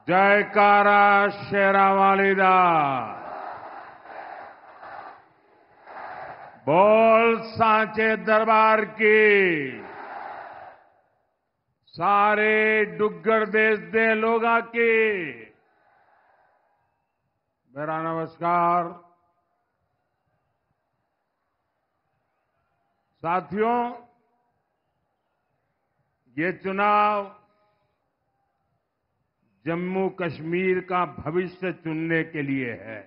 जयकारा शेरावाली दा बोल सांचे दरबार की सारे डुग्गर देश दे लोगा की मेरा नमस्कार। साथियों, ये चुनाव जम्मू कश्मीर का भविष्य चुनने के लिए है।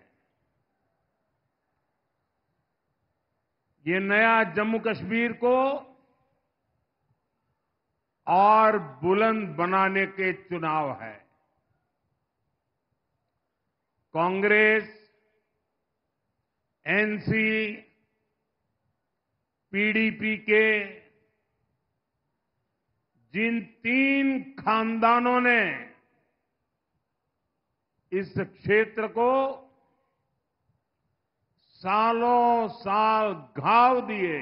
ये नया जम्मू कश्मीर को और बुलंद बनाने के चुनाव है। कांग्रेस, एनसी, पीडीपी के जिन 3 खानदानों ने इस क्षेत्र को सालों साल घाव दिए,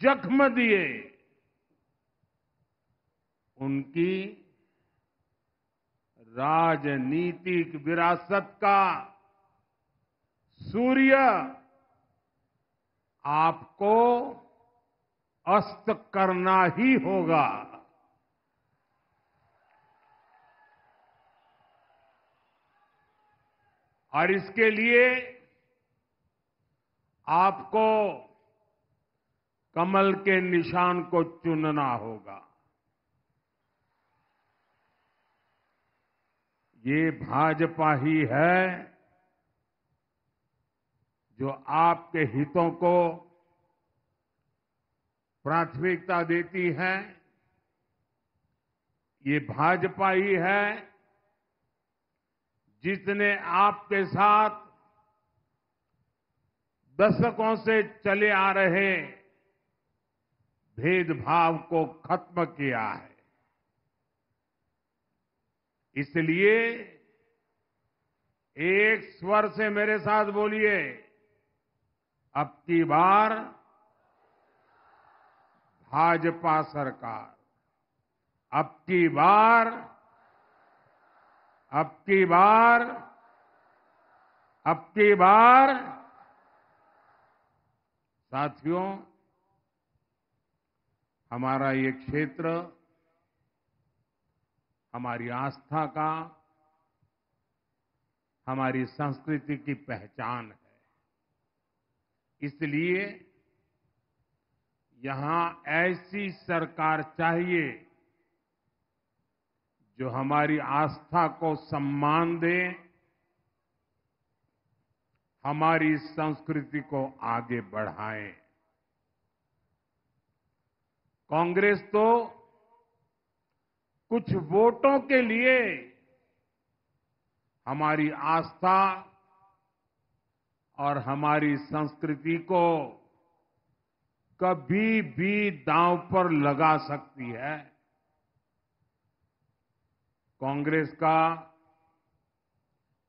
जख्म दिए, उनकी राजनीतिक विरासत का सूर्य आपको अस्त करना ही होगा। और इसके लिए आपको कमल के निशान को चुनना होगा। ये भाजपा ही है जो आपके हितों को प्राथमिकता देती है। ये भाजपा ही है जिसने आपके साथ दशकों से चले आ रहे भेदभाव को खत्म किया है। इसलिए एक स्वर से मेरे साथ बोलिए, अब की बार भाजपा सरकार, अब की बार, अब की बार, अब की बार। साथियों, हमारा ये क्षेत्र हमारी आस्था का, हमारी संस्कृति की पहचान है। इसलिए यहां ऐसी सरकार चाहिए जो हमारी आस्था को सम्मान दे, हमारी संस्कृति को आगे बढ़ाए। कांग्रेस तो कुछ वोटों के लिए हमारी आस्था और हमारी संस्कृति को कभी भी दांव पर लगा सकती है। कांग्रेस का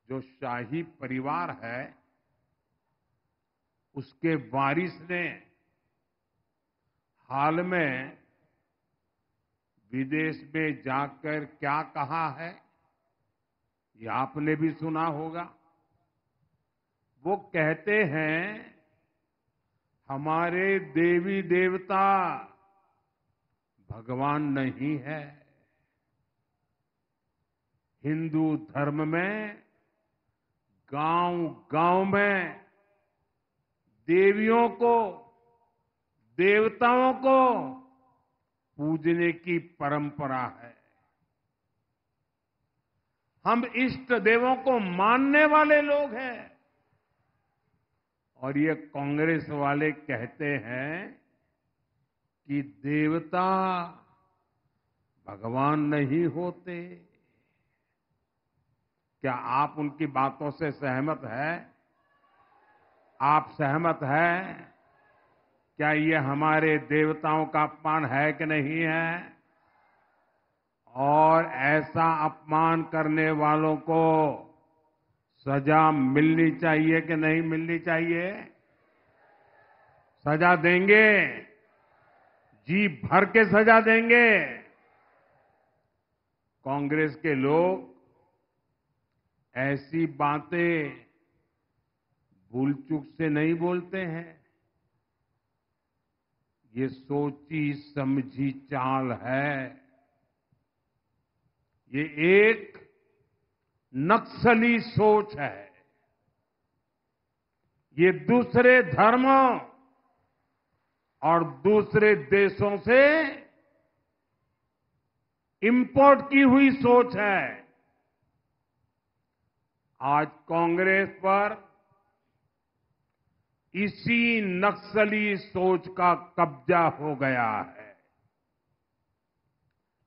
जो शाही परिवार है, उसके वारिस ने हाल में विदेश में जाकर क्या कहा है, ये आपने भी सुना होगा। वो कहते हैं, हमारे देवी देवता भगवान नहीं है। हिंदू धर्म में गांव-गांव में देवियों को, देवताओं को पूजने की परंपरा है। हम इष्ट देवों को मानने वाले लोग हैं। और ये कांग्रेस वाले कहते हैं कि देवता भगवान नहीं होते। क्या आप उनकी बातों से सहमत हैं? आप सहमत हैं? क्या ये हमारे देवताओं का अपमान है कि नहीं है? और ऐसा अपमान करने वालों को सजा मिलनी चाहिए कि नहीं मिलनी चाहिए? सजा देंगे, जी भर के सजा देंगे। कांग्रेस के लोग ऐसी बातें भूल चूक से नहीं बोलते हैं। ये सोची समझी चाल है। ये एक नक्सली सोच है। ये दूसरे धर्मों और दूसरे देशों से इंपोर्ट की हुई सोच है। आज कांग्रेस पर इसी नक्सली सोच का कब्जा हो गया है।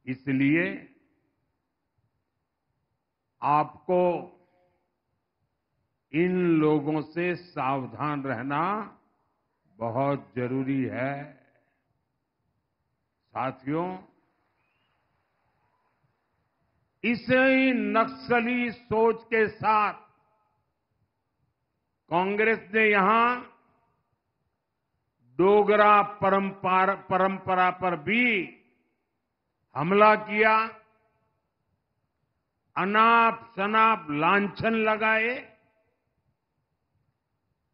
इसलिए आपको इन लोगों से सावधान रहना बहुत जरूरी है। साथियों, इसी नक्सली सोच के साथ कांग्रेस ने यहां डोगरा परंपरा पर भी हमला किया, अनाप शनाप लांछन लगाए।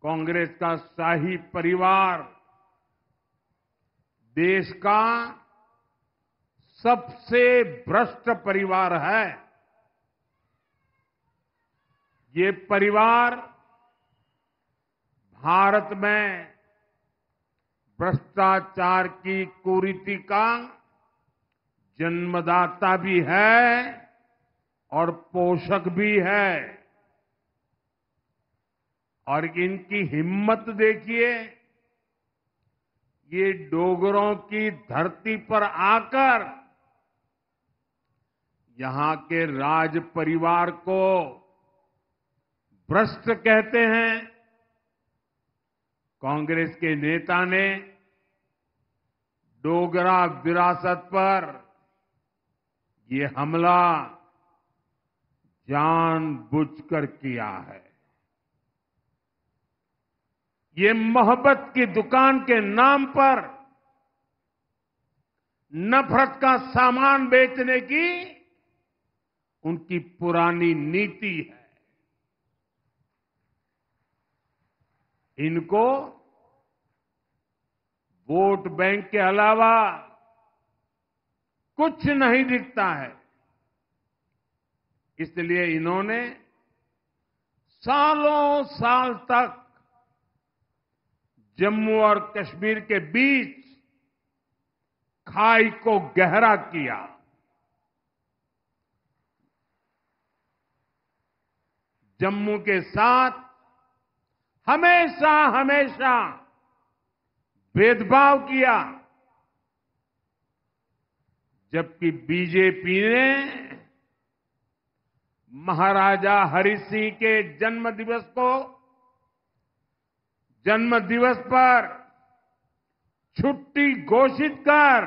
कांग्रेस का शाही परिवार देश का सबसे भ्रष्ट परिवार है। ये परिवार भारत में भ्रष्टाचार की कुरीति का जन्मदाता भी है और पोषक भी है। और इनकी हिम्मत देखिए, ये डोगरों की धरती पर आकर यहां के राज परिवार को भ्रष्ट कहते हैं। कांग्रेस के नेता ने डोगरा विरासत पर ये हमला जानबूझकर किया है। ये मोहब्बत की दुकान के नाम पर नफरत का सामान बेचने की उनकी पुरानी नीति है। इनको वोट बैंक के अलावा कुछ नहीं दिखता है। इसलिए इन्होंने सालों साल तक जम्मू और कश्मीर के बीच खाई को गहरा किया। जम्मू के साथ हमेशा हमेशा भेदभाव किया, जबकि बीजेपी ने महाराजा हरि सिंह के जन्म दिवस पर छुट्टी घोषित कर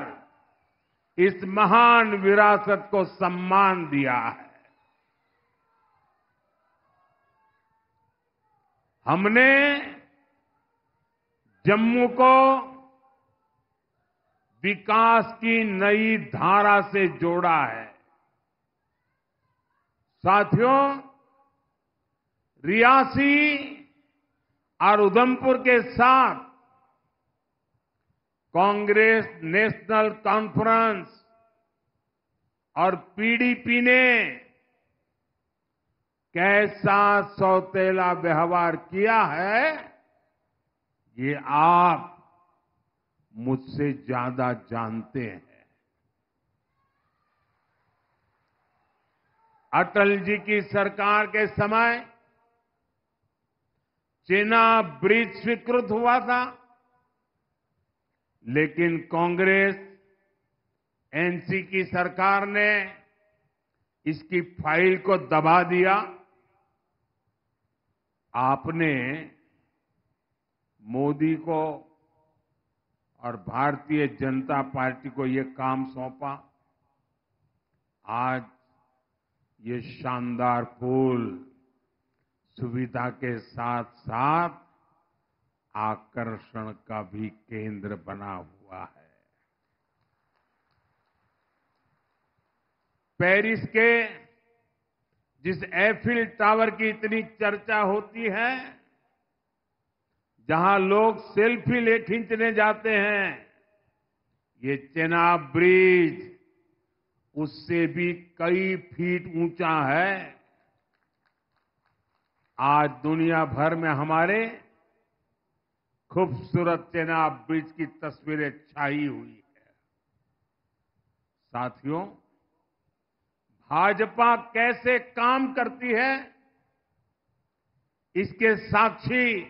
इस महान विरासत को सम्मान दिया है। हमने जम्मू को विकास की नई धारा से जोड़ा है। साथियों, रियासी और उधमपुर के साथ कांग्रेस नेशनल कॉन्फ्रेंस और पीडीपी ने कैसा सौतेला व्यवहार किया है, ये आप मुझसे ज्यादा जानते हैं। अटल जी की सरकार के समय चेनाब ब्रिज स्वीकृत हुआ था, लेकिन कांग्रेस एनसी की सरकार ने इसकी फाइल को दबा दिया। आपने मोदी को और भारतीय जनता पार्टी को ये काम सौंपा। आज ये शानदार पुल सुविधा के साथ साथ आकर्षण का भी केंद्र बना हुआ है। पेरिस के जिस एफिल टावर की इतनी चर्चा होती है, जहां लोग सेल्फी ले खींचने जाते हैं, ये चेनाब ब्रिज उससे भी कई फीट ऊंचा है। आज दुनिया भर में हमारे खूबसूरत चेनाब ब्रिज की तस्वीरें छाई हुई है। साथियों, भाजपा कैसे काम करती है, इसके साक्षी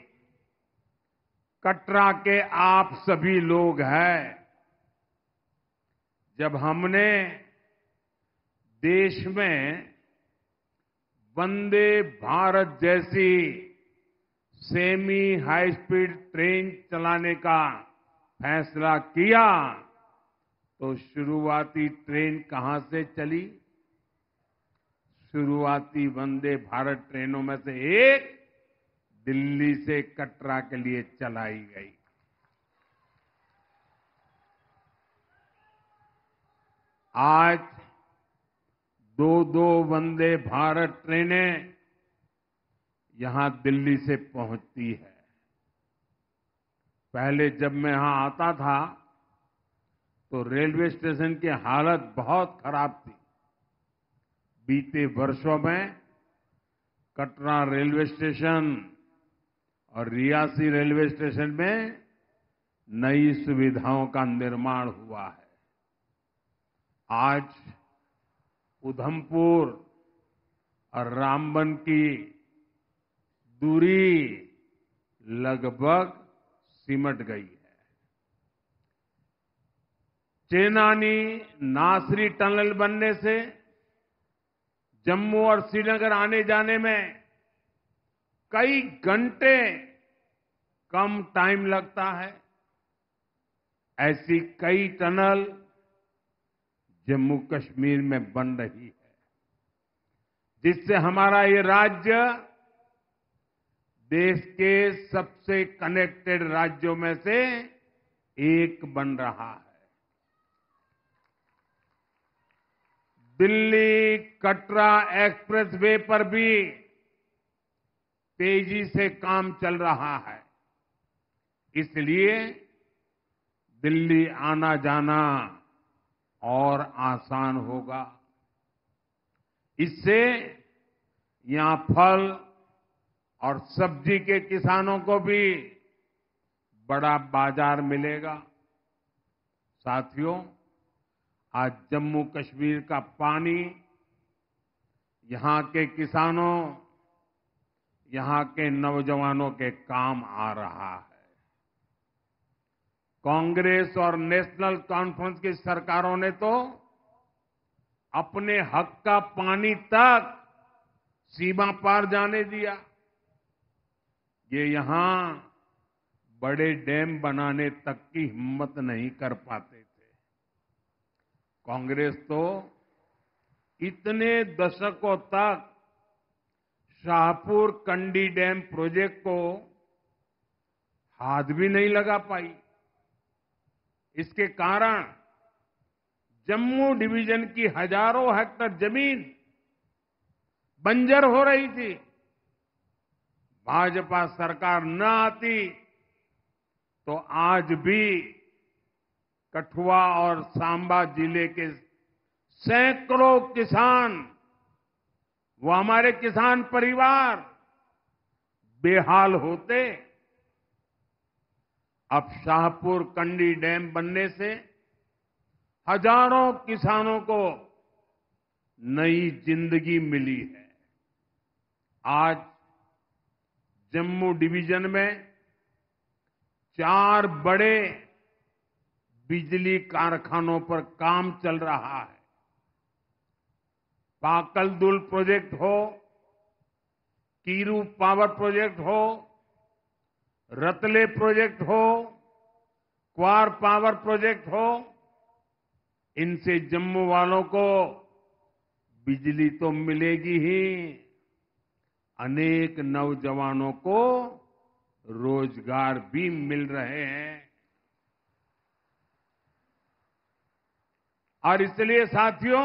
कटरा के आप सभी लोग हैं। जब हमने देश में वंदे भारत जैसी सेमी हाई स्पीड ट्रेन चलाने का फैसला किया, तो शुरुआती ट्रेन कहां से चली? शुरुआती वंदे भारत ट्रेनों में से एक दिल्ली से कटरा के लिए चलाई गई। आज दो वंदे भारत ट्रेनें यहां दिल्ली से पहुंचती है। पहले जब मैं यहां आता था तो रेलवे स्टेशन की हालत बहुत खराब थी। बीते वर्षों में कटरा रेलवे स्टेशन और रियासी रेलवे स्टेशन में नई सुविधाओं का निर्माण हुआ है। आज उधमपुर और रामबन की दूरी लगभग सिमट गई है। चेनानी नासरी टनल बनने से जम्मू और श्रीनगर आने जाने में कई घंटे कम टाइम लगता है। ऐसी कई टनल जम्मू कश्मीर में बन रही है, जिससे हमारा ये राज्य देश के सबसे कनेक्टेड राज्यों में से एक बन रहा है। दिल्ली कटरा एक्सप्रेस वे पर भी तेजी से काम चल रहा है। इसलिए दिल्ली आना जाना और आसान होगा। इससे यहां फल और सब्जी के किसानों को भी बड़ा बाजार मिलेगा। साथियों, आज जम्मू कश्मीर का पानी यहां के किसानों, यहां के नौजवानों के काम आ रहा है। कांग्रेस और नेशनल कॉन्फ्रेंस की सरकारों ने तो अपने हक का पानी तक सीमा पार जाने दिया। ये यहां बड़े डैम बनाने तक की हिम्मत नहीं कर पाते थे। कांग्रेस तो इतने दशकों तक शाहपुर कंडी डैम प्रोजेक्ट को हाथ भी नहीं लगा पाई। इसके कारण जम्मू डिवीजन की हजारों हेक्टेयर जमीन बंजर हो रही थी। भाजपा सरकार न आती तो आज भी कठुआ और सांबा जिले के सैकड़ों किसान, वो हमारे किसान परिवार बेहाल होते। अब शाहपुर कंडी डैम बनने से हजारों किसानों को नई जिंदगी मिली है। आज जम्मू डिवीजन में 4 बड़े बिजली कारखानों पर काम चल रहा है। पाकलदुल प्रोजेक्ट हो, कीरू पावर प्रोजेक्ट हो, रतले प्रोजेक्ट हो, क्वार पावर प्रोजेक्ट हो, इनसे जम्मू वालों को बिजली तो मिलेगी ही, अनेक नौजवानों को रोजगार भी मिल रहे हैं। और इसलिए साथियों,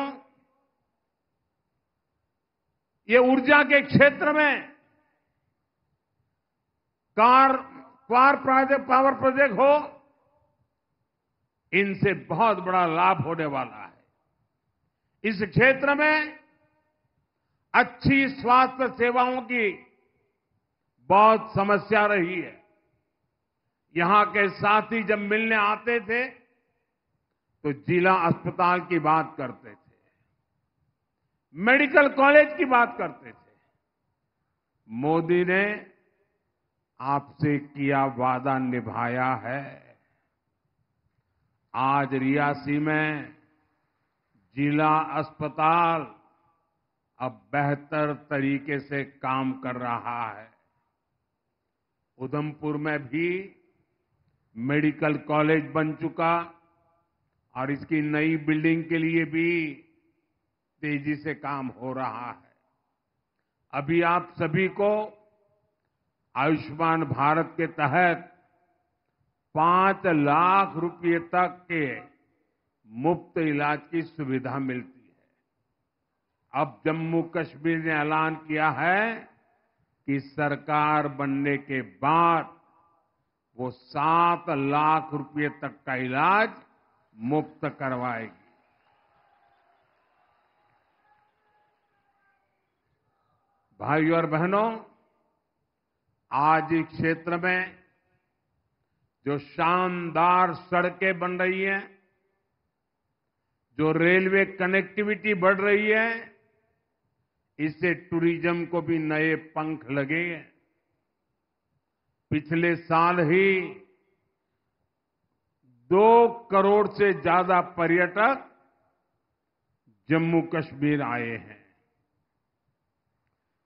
ये ऊर्जा के क्षेत्र में पावर प्रोजेक्ट हो, इनसे बहुत बड़ा लाभ होने वाला है। इस क्षेत्र में अच्छी स्वास्थ्य सेवाओं की बहुत समस्या रही है। यहां के साथी जब मिलने आते थे तो जिला अस्पताल की बात करते थे, मेडिकल कॉलेज की बात करते थे। मोदी ने आपसे किया वादा निभाया है। आज रियासी में जिला अस्पताल अब बेहतर तरीके से काम कर रहा है। उधमपुर में भी मेडिकल कॉलेज बन चुका और इसकी नई बिल्डिंग के लिए भी तेजी से काम हो रहा है। अभी आप सभी को आयुष्मान भारत के तहत 5 लाख रुपए तक के मुफ्त इलाज की सुविधा मिलती है। अब जम्मू कश्मीर ने ऐलान किया है कि सरकार बनने के बाद वो 7 लाख रुपए तक का इलाज मुफ्त करवाएगी। भाइयों और बहनों, आज इस क्षेत्र में जो शानदार सड़कें बन रही हैं, जो रेलवे कनेक्टिविटी बढ़ रही है, इससे टूरिज्म को भी नए पंख लगे हैं। पिछले साल ही 2 करोड़ से ज्यादा पर्यटक जम्मू कश्मीर आए हैं।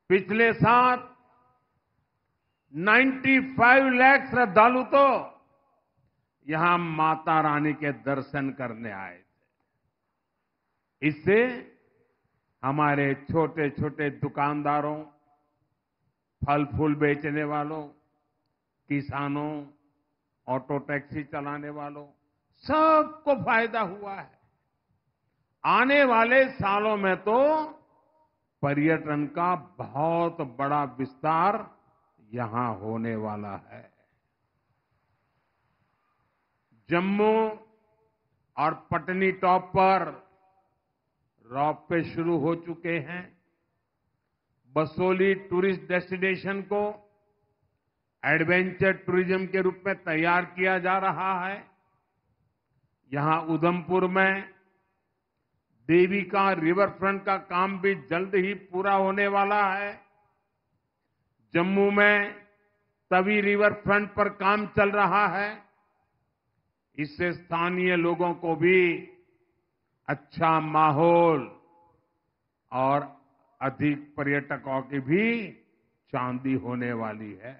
पिछले साल 95 लाख श्रद्धालु तो यहां माता रानी के दर्शन करने आए थे। इससे हमारे छोटे छोटे दुकानदारों, फल फूल बेचने वालों, किसानों, ऑटो टैक्सी चलाने वालों, सबको फायदा हुआ है। आने वाले सालों में तो पर्यटन का बहुत बड़ा विस्तार यहां होने वाला है। जम्मू और पटनी टॉप पर रोपवे शुरू हो चुके हैं। बसोली टूरिस्ट डेस्टिनेशन को एडवेंचर टूरिज्म के रूप में तैयार किया जा रहा है। यहां उधमपुर में देविका रिवर फ्रंट का काम भी जल्द ही पूरा होने वाला है। जम्मू में तवी रिवर फ्रंट पर काम चल रहा है। इससे स्थानीय लोगों को भी अच्छा माहौल और अधिक पर्यटकों की भी चांदी होने वाली है।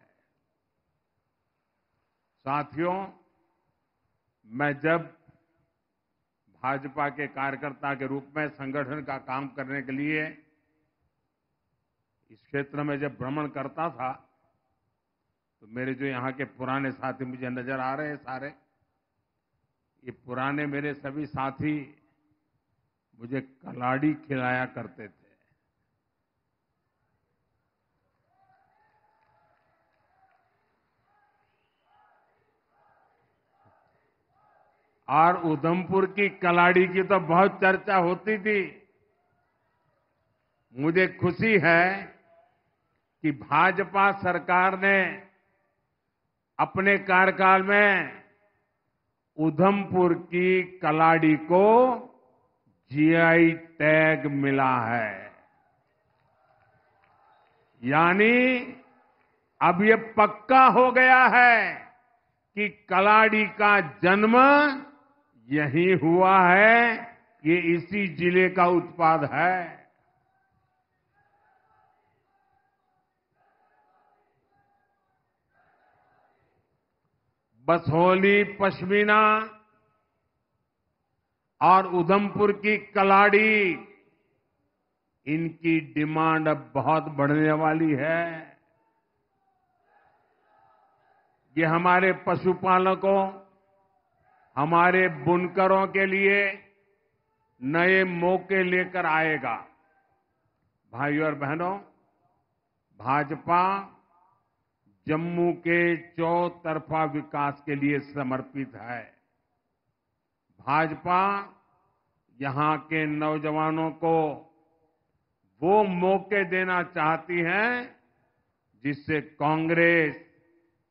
साथियों, मैं जब भाजपा के कार्यकर्ता के रूप में संगठन का काम करने के लिए इस क्षेत्र में जब भ्रमण करता था तो मेरे जो यहाँ के पुराने साथी मुझे नजर आ रहे हैं सारे, ये पुराने मेरे सभी साथी मुझे कलाड़ी खिलाया करते थे। और उधमपुर की कलाड़ी की तो बहुत चर्चा होती थी। मुझे खुशी है कि भाजपा सरकार ने अपने कार्यकाल में उधमपुर की कलाड़ी को जीआई टैग मिला है। यानी अब ये पक्का हो गया है कि कलाड़ी का जन्म यहीं हुआ है, ये इसी जिले का उत्पाद है। बसोली पश्मीना और उधमपुर की कलाड़ी, इनकी डिमांड अब बहुत बढ़ने वाली है। ये हमारे पशुपालकों, हमारे बुनकरों के लिए नए मौके लेकर आएगा। भाइयों और बहनों, भाजपा जम्मू के चौतरफा विकास के लिए समर्पित है। भाजपा यहां के नौजवानों को वो मौके देना चाहती है जिससे कांग्रेस,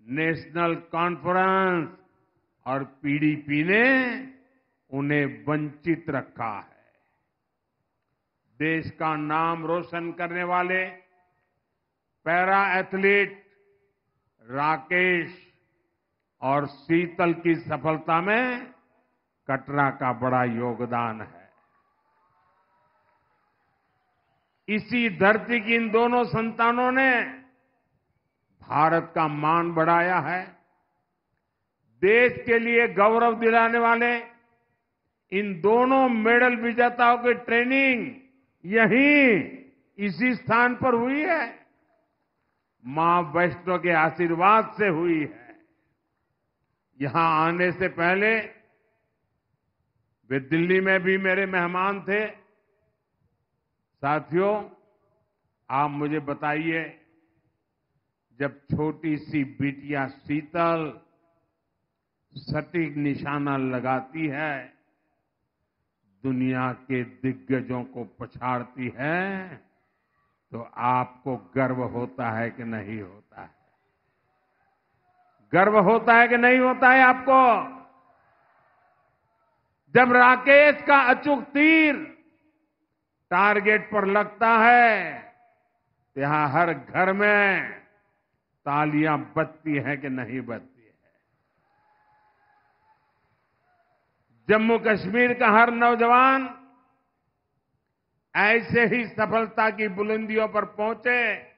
नेशनल कॉन्फ्रेंस और पीडीपी ने उन्हें वंचित रखा है। देश का नाम रोशन करने वाले पैरा एथलीट राकेश और शीतल की सफलता में कटरा का बड़ा योगदान है। इसी धरती की इन दोनों संतानों ने भारत का मान बढ़ाया है। देश के लिए गौरव दिलाने वाले इन दोनों मेडल विजेताओं की ट्रेनिंग यहीं इसी स्थान पर हुई है। मां वैष्णो के आशीर्वाद से हुई है। यहां आने से पहले वे दिल्ली में भी मेरे मेहमान थे। साथियों, आप मुझे बताइए, जब छोटी सी बिटिया शीतल सटीक निशाना लगाती है, दुनिया के दिग्गजों को पछाड़ती है, तो आपको गर्व होता है कि नहीं होता है? गर्व होता है कि नहीं होता है आपको? जब राकेश का अचूक तीर टारगेट पर लगता है, तो यहां हर घर में तालियां बजती हैं कि नहीं बजती है? जम्मू कश्मीर का हर नौजवान ऐसे ही सफलता की बुलंदियों पर पहुंचे,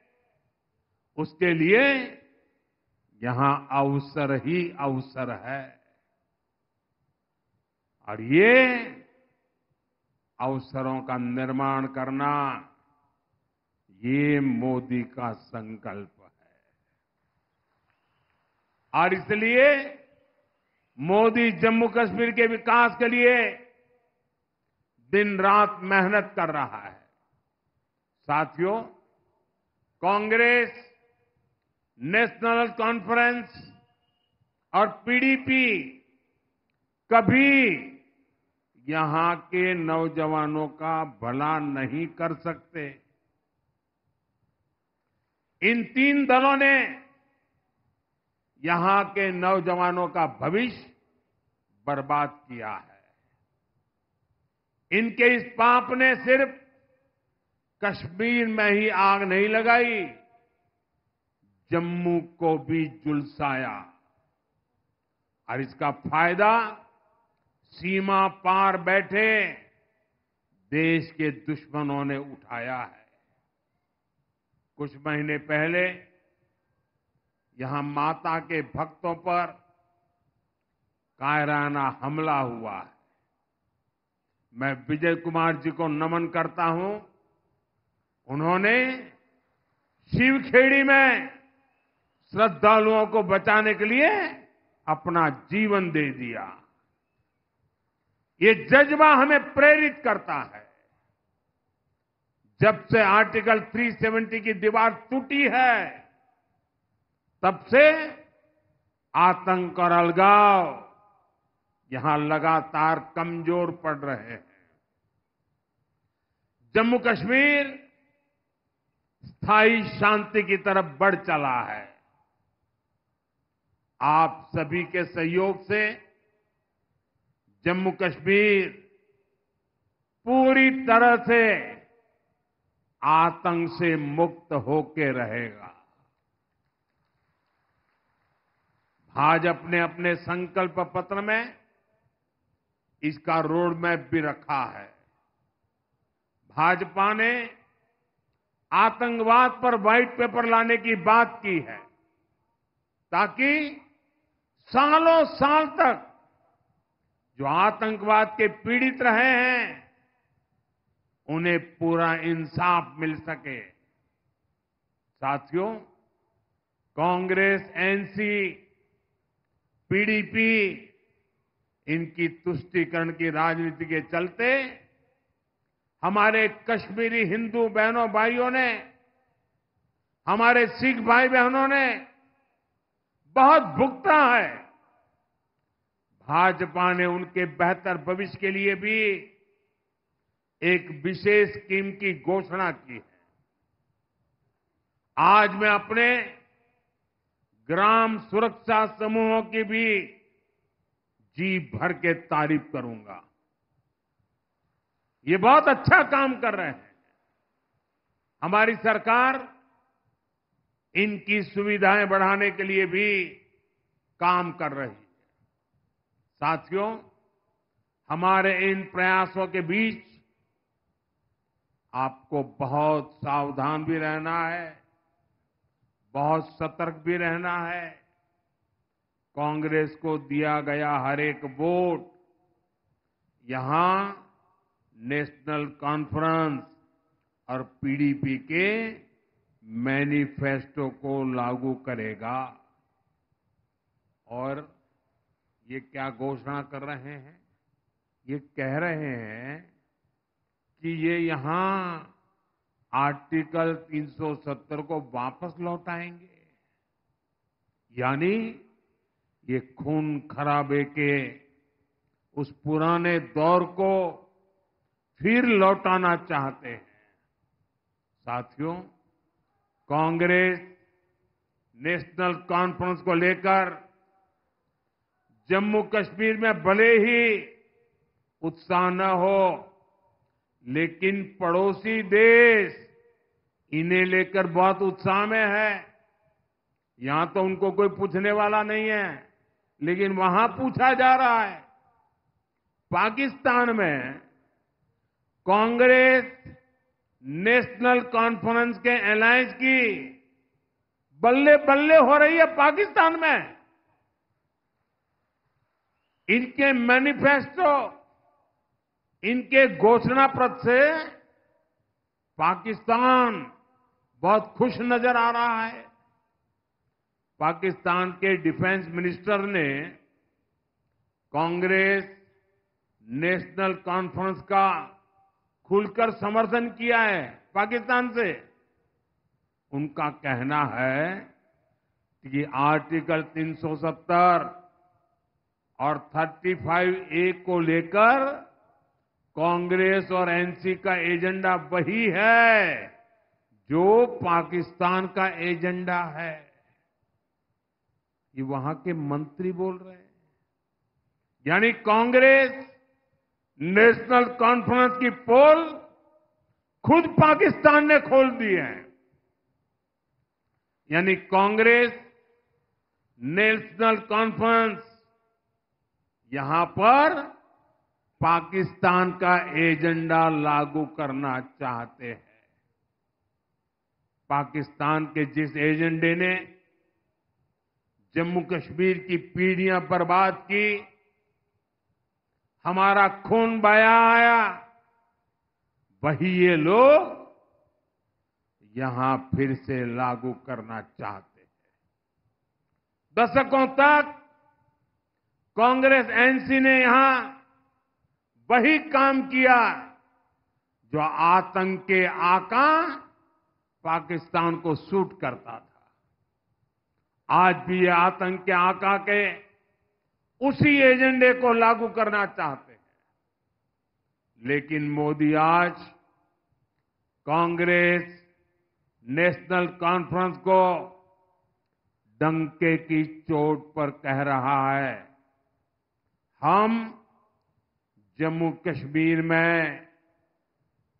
उसके लिए यहां अवसर ही अवसर है। और ये अवसरों का निर्माण करना, ये मोदी का संकल्प है। और इसलिए मोदी जम्मू कश्मीर के विकास के लिए दिन रात मेहनत कर रहा है। साथियों, कांग्रेस, नेशनल कॉन्फ्रेंस और पीडीपी कभी यहां के नौजवानों का भला नहीं कर सकते। इन तीन दलों ने यहां के नौजवानों का भविष्य बर्बाद किया है। इनके इस पाप ने सिर्फ कश्मीर में ही आग नहीं लगाई, जम्मू को भी झुलसाया। और इसका फायदा सीमा पार बैठे देश के दुश्मनों ने उठाया है। कुछ महीने पहले यहां माता के भक्तों पर कायराना हमला हुआ है। मैं विजय कुमार जी को नमन करता हूं। उन्होंने शिवखेड़ी में श्रद्धालुओं को बचाने के लिए अपना जीवन दे दिया। ये जज्बा हमें प्रेरित करता है। जब से आर्टिकल 370 की दीवार टूटी है, तब से आतंक और अलगाव यहां लगातार कमजोर पड़ रहे हैं। जम्मू कश्मीर स्थायी शांति की तरफ बढ़ चला है। आप सभी के सहयोग से जम्मू कश्मीर पूरी तरह से आतंक से मुक्त होके रहेगा। भाजपा ने अपने संकल्प पत्र में इसका रोड मैप भी रखा है। भाजपा ने आतंकवाद पर व्हाइट पेपर लाने की बात की है, ताकि सालों साल तक जो आतंकवाद के पीड़ित रहे हैं, उन्हें पूरा इंसाफ मिल सके। साथियों, कांग्रेस, एनसी, पीडीपी, इनकी तुष्टीकरण की राजनीति के चलते हमारे कश्मीरी हिंदू बहनों भाइयों ने, हमारे सिख भाई बहनों ने बहुत भुगता है। भाजपा ने उनके बेहतर भविष्य के लिए भी एक विशेष स्कीम की घोषणा की है। आज मैं अपने ग्राम सुरक्षा समूहों की भी जी भर के तारीफ करूंगा। ये बहुत अच्छा काम कर रहे हैं। हमारी सरकार इनकी सुविधाएं बढ़ाने के लिए भी काम कर रही है। साथियों, हमारे इन प्रयासों के बीच आपको बहुत सावधान भी रहना है, बहुत सतर्क भी रहना है। कांग्रेस को दिया गया हर एक वोट यहां नेशनल कॉन्फ्रेंस और पीडीपी के मैनिफेस्टो को लागू करेगा। और ये क्या घोषणा कर रहे हैं? ये कह रहे हैं कि ये यहां आर्टिकल 370 को वापस लौटाएंगे, यानी ये खून खराबे के उस पुराने दौर को फिर लौटाना चाहते हैं। साथियों, कांग्रेस नेशनल कॉन्फ्रेंस को लेकर जम्मू कश्मीर में भले ही उत्साह न हो, लेकिन पड़ोसी देश इन्हें लेकर बहुत उत्साह में है। यहां तो उनको कोई पूछने वाला नहीं है, लेकिन वहां पूछा जा रहा है। पाकिस्तान में कांग्रेस नेशनल कॉन्फ्रेंस के अलायंस की बल्ले बल्ले हो रही है। पाकिस्तान में इनके मैनिफेस्टो, इनके घोषणा पत्र से पाकिस्तान बहुत खुश नजर आ रहा है। पाकिस्तान के डिफेंस मिनिस्टर ने कांग्रेस नेशनल कॉन्फ्रेंस का खुलकर समर्थन किया है। पाकिस्तान से उनका कहना है कि आर्टिकल 370 और 35A को लेकर कांग्रेस और एनसी का एजेंडा वही है जो पाकिस्तान का एजेंडा है। ये वहां के मंत्री बोल रहे हैं। यानी कांग्रेस नेशनल कॉन्फ्रेंस की पोल खुद पाकिस्तान ने खोल दी है। यानी कांग्रेस नेशनल कॉन्फ्रेंस यहां पर पाकिस्तान का एजेंडा लागू करना चाहते हैं। पाकिस्तान के जिस एजेंडे ने जम्मू कश्मीर की पीढ़ियां बर्बाद की, हमारा खून बहाया, वही ये लोग यहां फिर से लागू करना चाहते हैं। दशकों तक कांग्रेस एनसी ने यहां वही काम किया जो आतंक के आका पाकिस्तान को सूट करता था। आज भी ये आतंक के आका के उसी एजेंडे को लागू करना चाहते हैं। लेकिन मोदी आज कांग्रेस नेशनल कॉन्फ्रेंस को डंके की चोट पर कह रहा है, हम जम्मू कश्मीर में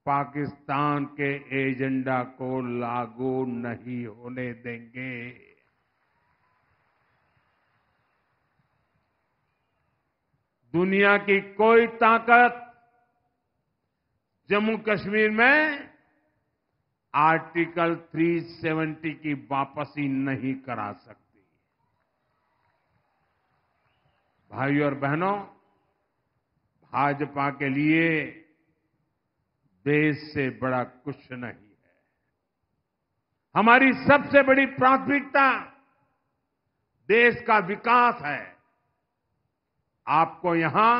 पाकिस्तान के एजेंडा को लागू नहीं होने देंगे। दुनिया की कोई ताकत जम्मू कश्मीर में आर्टिकल 370 की वापसी नहीं करा सकती। भाइयों और बहनों, भाजपा के लिए देश से बड़ा कुछ नहीं है। हमारी सबसे बड़ी प्राथमिकता देश का विकास है। आपको यहां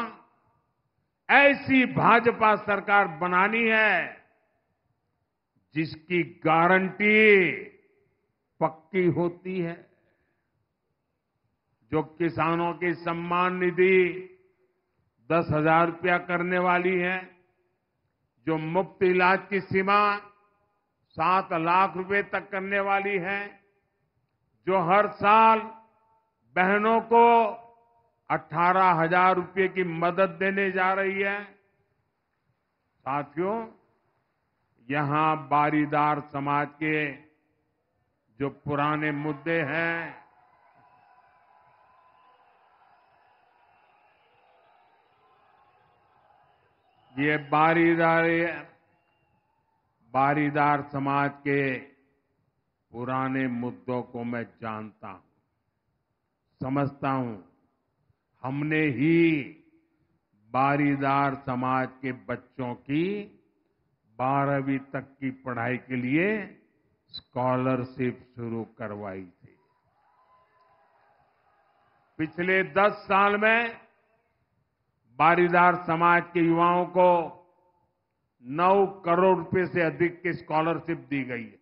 ऐसी भाजपा सरकार बनानी है जिसकी गारंटी पक्की होती है, जो किसानों की सम्मान निधि 10,000 रुपया करने वाली है, जो मुफ्त इलाज की सीमा 7 लाख रुपए तक करने वाली है, जो हर साल बहनों को 18,000 रुपये की मदद देने जा रही है। साथियों, यहां बारीदार समाज के जो पुराने मुद्दे हैं, ये बारीदार समाज के पुराने मुद्दों को मैं जानता हूं, समझता हूं। हमने ही बारीदार समाज के बच्चों की 12वीं तक की पढ़ाई के लिए स्कॉलरशिप शुरू करवाई थी। पिछले 10 साल में बारीदार समाज के युवाओं को 9 करोड़ रुपए से अधिक की स्कॉलरशिप दी गई है।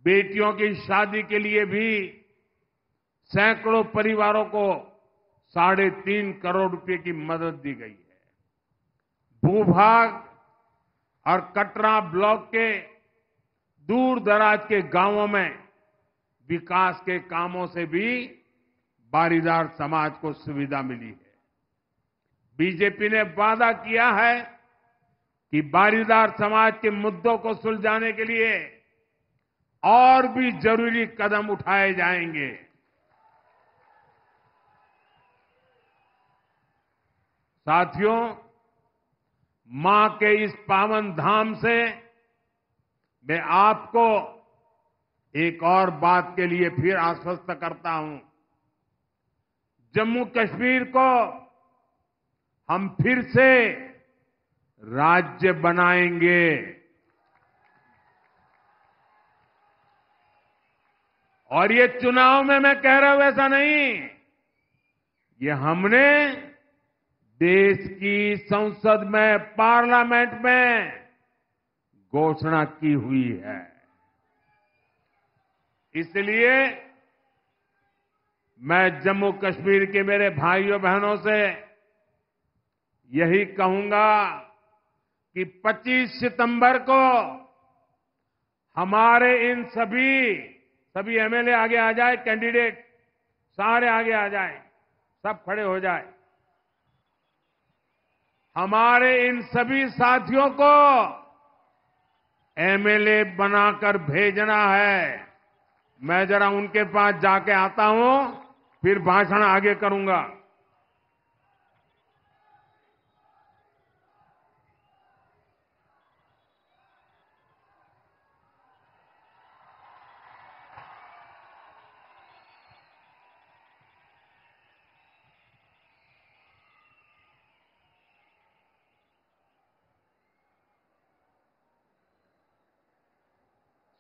बेटियों की शादी के लिए भी सैकड़ों परिवारों को 3.5 करोड़ रुपए की मदद दी गई है। भूभाग और कटरा ब्लॉक के दूर दराज के गांवों में विकास के कामों से भी बारीदार समाज को सुविधा मिली है। बीजेपी ने वादा किया है कि बारीदार समाज के मुद्दों को सुलझाने के लिए और भी जरूरी कदम उठाए जाएंगे। साथियों, मां के इस पावन धाम से मैं आपको एक और बात के लिए फिर आश्वस्त करता हूं। जम्मू कश्मीर को हम फिर से राज्य बनाएंगे। और ये चुनाव में मैं कह रहा हूं ऐसा नहीं, ये हमने देश की संसद में, पार्लियामेंट में घोषणा की हुई है। इसलिए मैं जम्मू कश्मीर के मेरे भाइयों बहनों से यही कहूंगा कि 25 सितंबर को हमारे इन सभी एमएलए आगे आ जाए, कैंडिडेट सारे आगे आ जाए, सब खड़े हो जाए। हमारे इन सभी साथियों को एमएलए बनाकर भेजना है। मैं जरा उनके पास जाके आता हूं, फिर भाषण आगे करूंगा।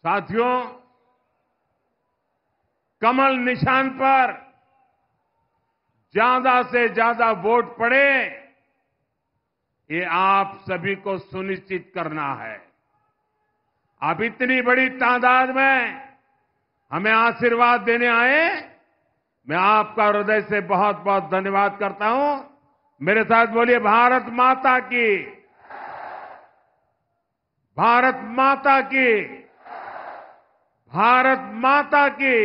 साथियों, कमल निशान पर ज्यादा से ज्यादा वोट पड़े, ये आप सभी को सुनिश्चित करना है। आप इतनी बड़ी तादाद में हमें आशीर्वाद देने आए, मैं आपका हृदय से बहुत बहुत धन्यवाद करता हूं। मेरे साथ बोलिए, भारत माता की, भारत माता की, भारत माता की।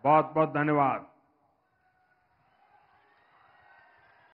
बहुत बहुत धन्यवाद।